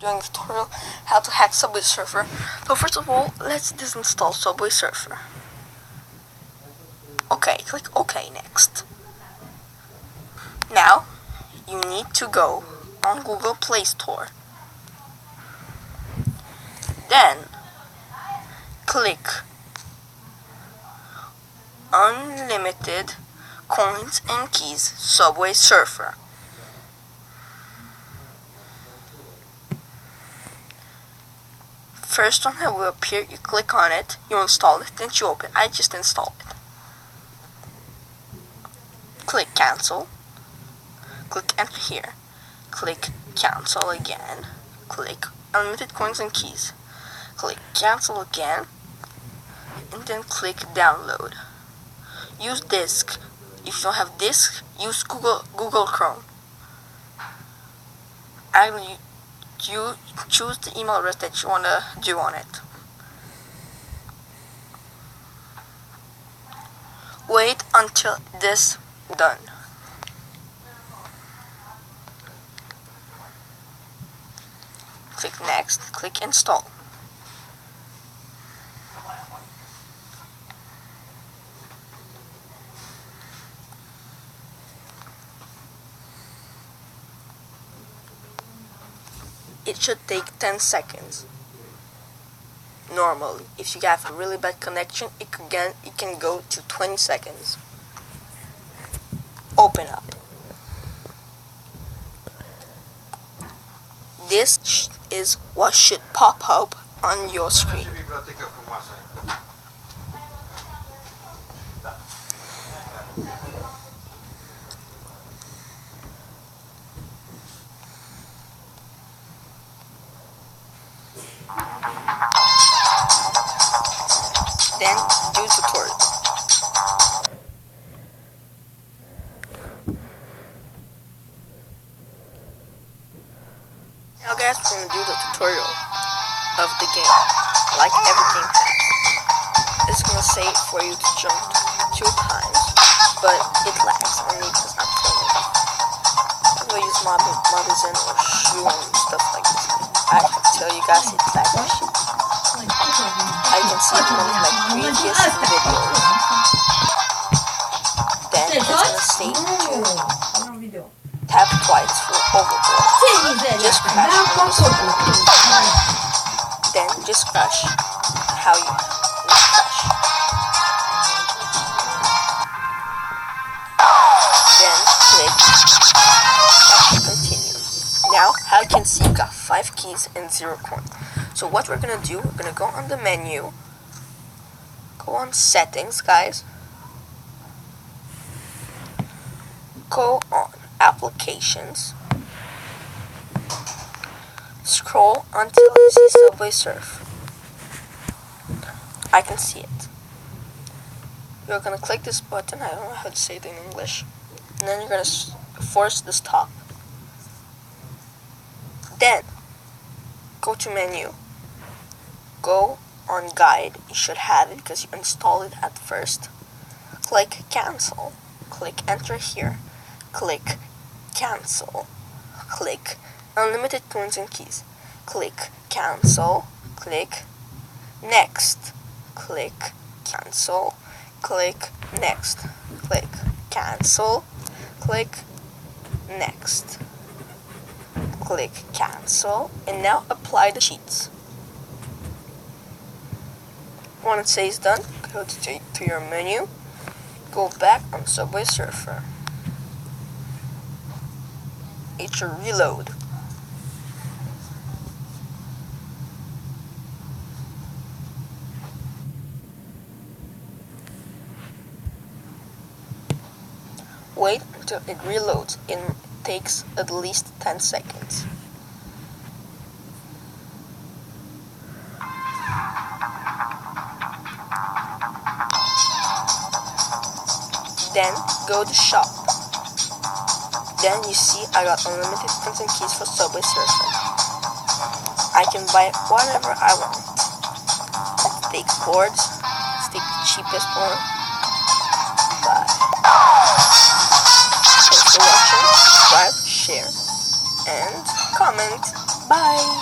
doing a tutorial how to hack Subway Surfer. So first of all, let's disinstall Subway Surfer. Okay, click OK next. Now, you need to go on Google Play Store. Then, click Unlimited Coins and Keys Subway Surfer. First one that will appear, you click on it, you install it, then you open it. I just installed it. Click cancel. Click enter here. Click cancel again. Click unlimited coins and keys. Click cancel again. And then click download. Use disk. If you don't have disk, use Google Chrome. You choose the email address that you want to do on it. Wait until this done. Click next, click install. It should take 10 seconds. Normally, if you have a really bad connection, it can go to 20 seconds. Open up. This is what should pop up on your screen. Then do tutorial. Now guys, we're going to do the tutorial of the game, like every game has. It's going to say for you to jump 2 times, but it lags on me because I'm filming. I'm going to use magazine or shoe and stuff like this. I can tell you guys it lags my shit. I can see it on my previous videos. Then it's going to say to tap twice for overboard. Just crash on this one. Then just crash how you crash. Then click continue. Now, how you can see, you got 5 keys and 0 coin. So what we're gonna do, we're gonna go on the menu, go on settings, guys, go on applications, scroll until you see Subway Surf. I can see it. You're gonna click this button, I don't know how to say it in English, and then you're gonna force the stop. Then go to menu, go on guide, you should have it because you installed it at first. Click cancel, click enter here, click cancel, click unlimited coins and keys, click cancel, click next, click cancel, click next, click cancel, click next, click cancel, and now apply the cheats. When it says done, go to your menu, go back on Subway Surfer. It should reload. Wait until it reloads. It takes at least 10 seconds. Then go to shop. Then you see I got unlimited coins and keys for Subway Surfer. I can buy whatever I want. Let's take boards. Let's take the cheapest one. Bye. Thanks for watching. Subscribe, share, and comment. Bye.